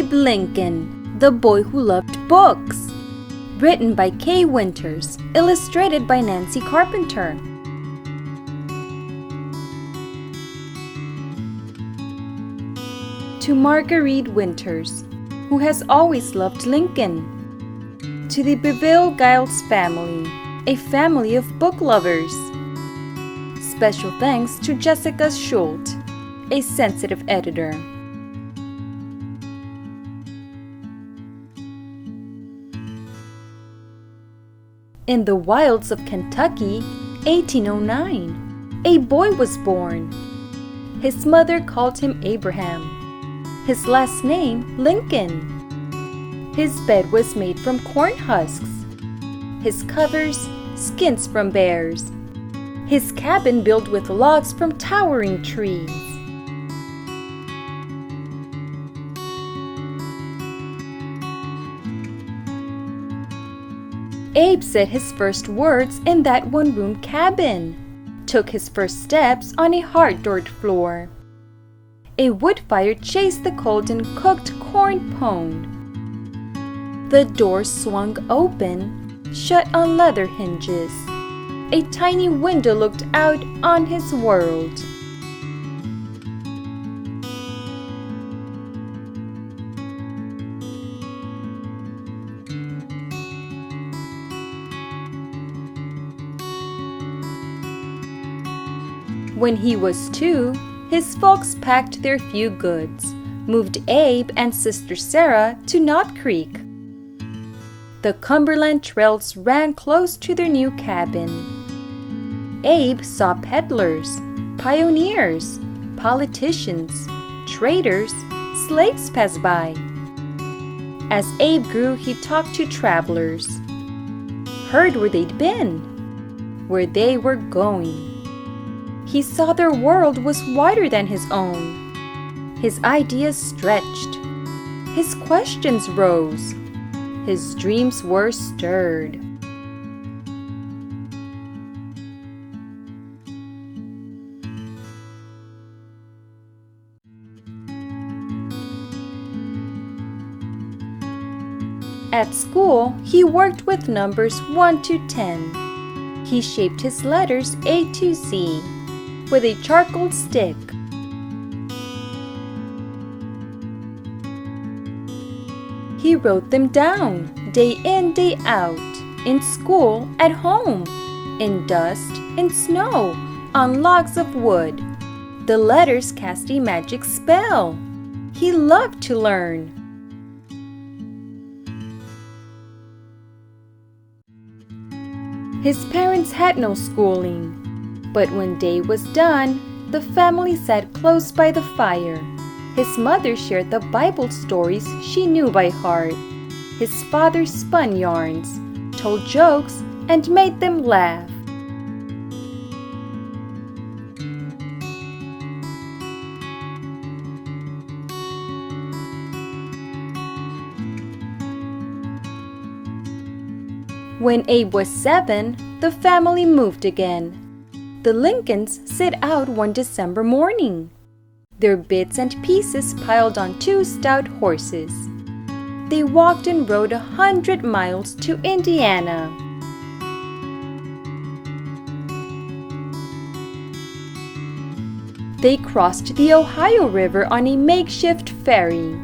Abe Lincoln, the boy who loved books. Written by Kay Winters, illustrated by Nancy Carpenter. To Marguerite Winters, who has always loved Lincoln. To the Bilingual family, a family of book lovers. Special thanks to Jessica Schultz, a sensitive editor. In the wilds of Kentucky, 1809, a boy was born. His mother called him Abraham. His last name, Lincoln. His bed was made from corn husks. His covers, skins from bears. His cabin built with logs from towering trees. Abe said his first words in that one-room cabin, took his first steps on a hard dirt floor. A wood fire chased the cold and cooked corn pone. The door swung open, shut on leather hinges. A tiny window looked out on his world. When he was 2, his folks packed their few goods, moved Abe and Sister Sarah to Knot Creek. The Cumberland trails ran close to their new cabin. Abe saw peddlers, pioneers, politicians, traders, slaves pass by. As Abe grew, he talked to travelers, heard where they'd been, where they were going. He saw their world was wider than his own. His ideas stretched. His questions rose. His dreams were stirred. At school, he worked with numbers 1 to 10. He shaped his letters A to Z with a charcoal stick. He wrote them down, day in, day out, in school, at home, in dust, in snow, on logs of wood. The letters cast a magic spell. He loved to learn. His parents had no schooling. But when day was done, the family sat close by the fire. His mother shared the Bible stories she knew by heart. His father spun yarns, told jokes, and made them laugh. When Abe was 7, the family moved again. The Lincolns set out one December morning, their bits and pieces piled on 2 stout horses. They walked and rode 100 miles to Indiana. They crossed the Ohio River on a makeshift ferry.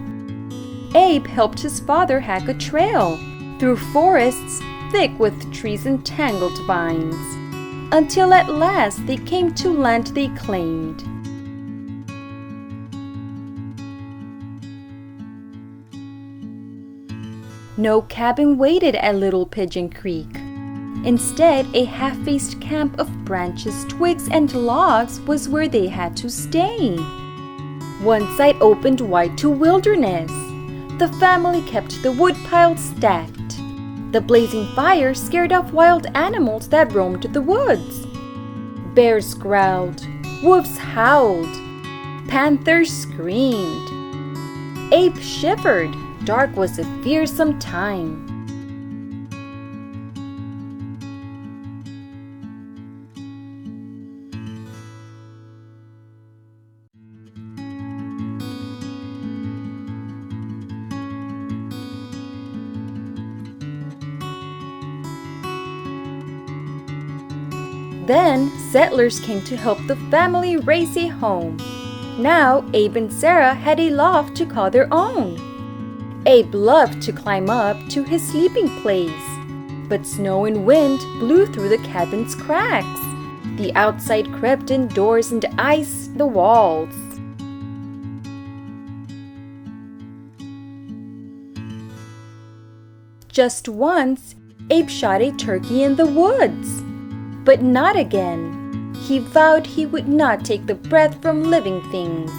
Abe helped his father hack a trail through forests thick with trees and tangled vines, until at last they came to land they claimed. No cabin waited at Little Pigeon Creek. Instead, a half-faced camp of branches, twigs, and logs was where they had to stay. One side opened wide to wilderness. The family kept the wood pile stacked. The blazing fire scared off wild animals that roamed the woods. Bears growled, wolves howled, panthers screamed. Abe shivered. Dark was a fearsome time. Then settlers came to help the family raise a home. Now Abe and Sarah had a loft to call their own. Abe loved to climb up to his sleeping place, but snow and wind blew through the cabin's cracks. The outside crept indoors and iced the walls. Just once, Abe shot a turkey in the woods, but not again. He vowed he would not take the breath from living things.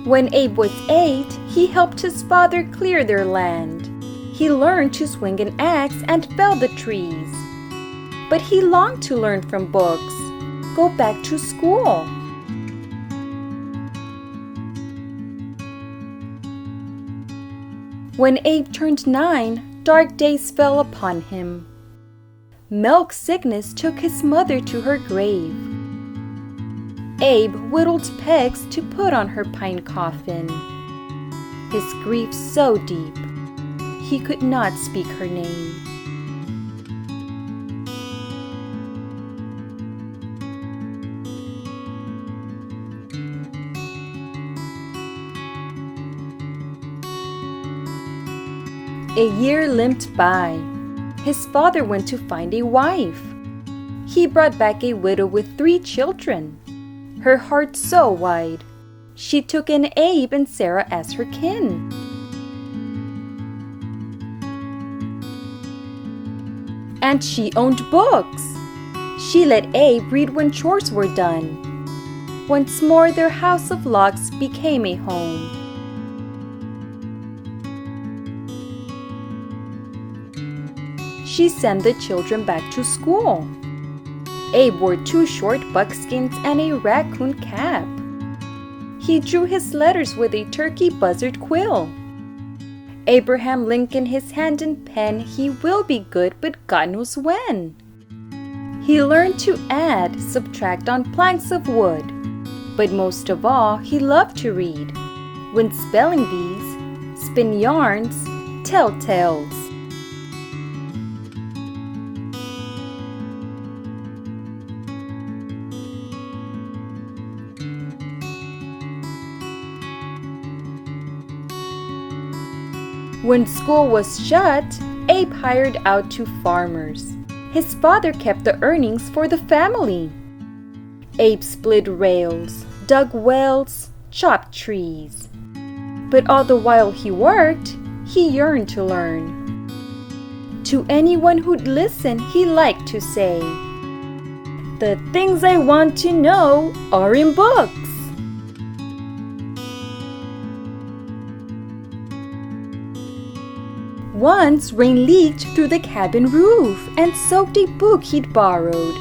When Abe was 8, he helped his father clear their land. He learned to swing an axe and fell the trees. But he longed to learn from books, go back to school. When Abe turned 9, dark days fell upon him. Milk sickness took his mother to her grave. Abe whittled pegs to put on her pine coffin. His grief so deep, he could not speak her name. A year limped by. His father went to find a wife. He brought back a widow with 3 children. Her heart so wide, she took in Abe and Sarah as her kin. And she owned books. She let Abe read when chores were done. Once more their house of logs became a home. She sent the children back to school. Abe wore 2 short buckskins and a raccoon cap. He drew his letters with a turkey buzzard quill. Abraham Lincoln his hand and pen, he will be good, but God knows when. He learned to add, subtract on planks of wood. But most of all, he loved to read. Win spelling bees, spin yarns, tell tales. When school was shut, Abe hired out to farmers. His father kept the earnings for the family. Abe split rails, dug wells, chopped trees. But all the while he worked, he yearned to learn. To anyone who'd listen, he liked to say, "The things I want to know are in books." Once rain leaked through the cabin roof and soaked a book he'd borrowed.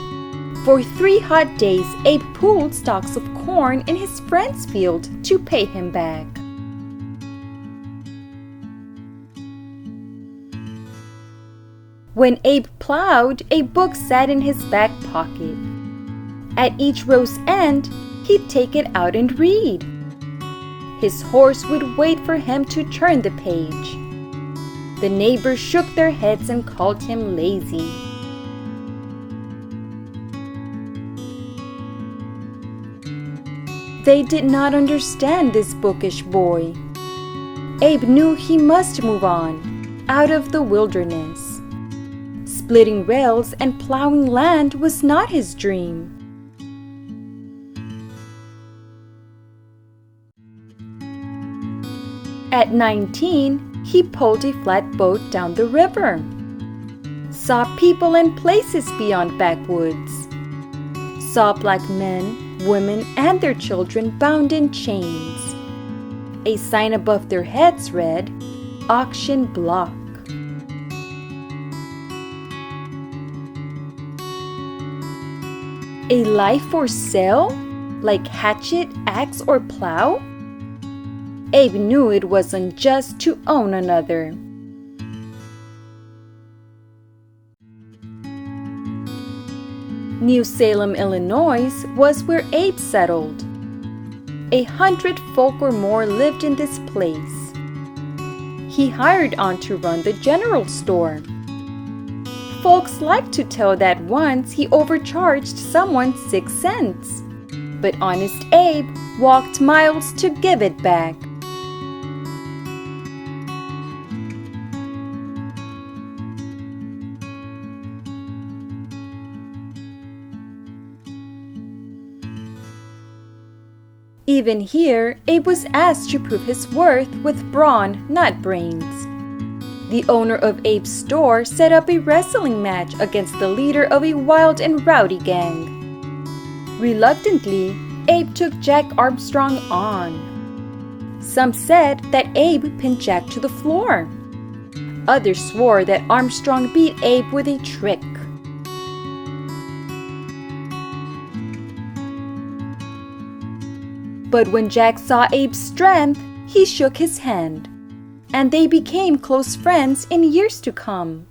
For 3 hot days, Abe pulled stalks of corn in his friend's field to pay him back. When Abe plowed, a book sat in his back pocket. At each row's end, he'd take it out and read. His horse would wait for him to turn the page. The neighbors shook their heads and called him lazy. They did not understand this bookish boy. Abe knew he must move on, out of the wilderness. Splitting rails and plowing land was not his dream. At 19, he pulled a flatboat down the river. Saw people and places beyond backwoods. Saw black men, women, and their children bound in chains. A sign above their heads read, "Auction Block." A life for sale? Like hatchet, axe, or plow? Abe knew it was unjust to own another. New Salem, Illinois was where Abe settled. 100 folk or more lived in this place. he hired on to run the general store. Folks like to tell that once he overcharged someone 6 cents. But honest Abe walked miles to give it back. Even here, Abe was asked to prove his worth with brawn, not brains. The owner of Abe's store set up a wrestling match against the leader of a wild and rowdy gang. Reluctantly, Abe took Jack Armstrong on. Some said that Abe pinned Jack to the floor. Others swore that Armstrong beat Abe with a trick. But when Jack saw Abe's strength, he shook his hand, and they became close friends in years to come.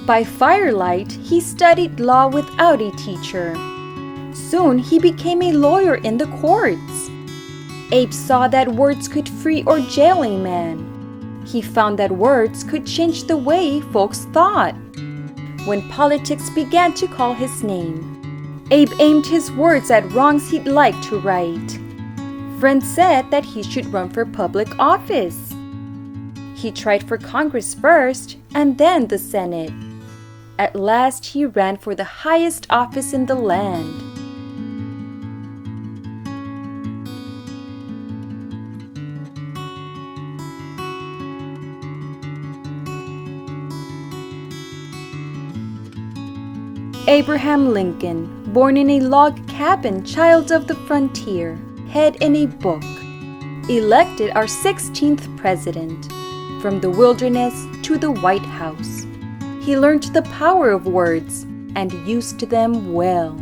By firelight, he studied law without a teacher. Soon he became a lawyer in the courts. Abe saw that words could free or jail a man. He found that words could change the way folks thought. When politics began to call his name, Abe aimed his words at wrongs he'd like to right. Friends said that he should run for public office. He tried for Congress first and then the Senate. At last he ran for the highest office in the land. Abraham Lincoln, born in a log cabin, child of the frontier, head in a book, elected our 16th president. From the wilderness to the White House, he learned the power of words and used them well.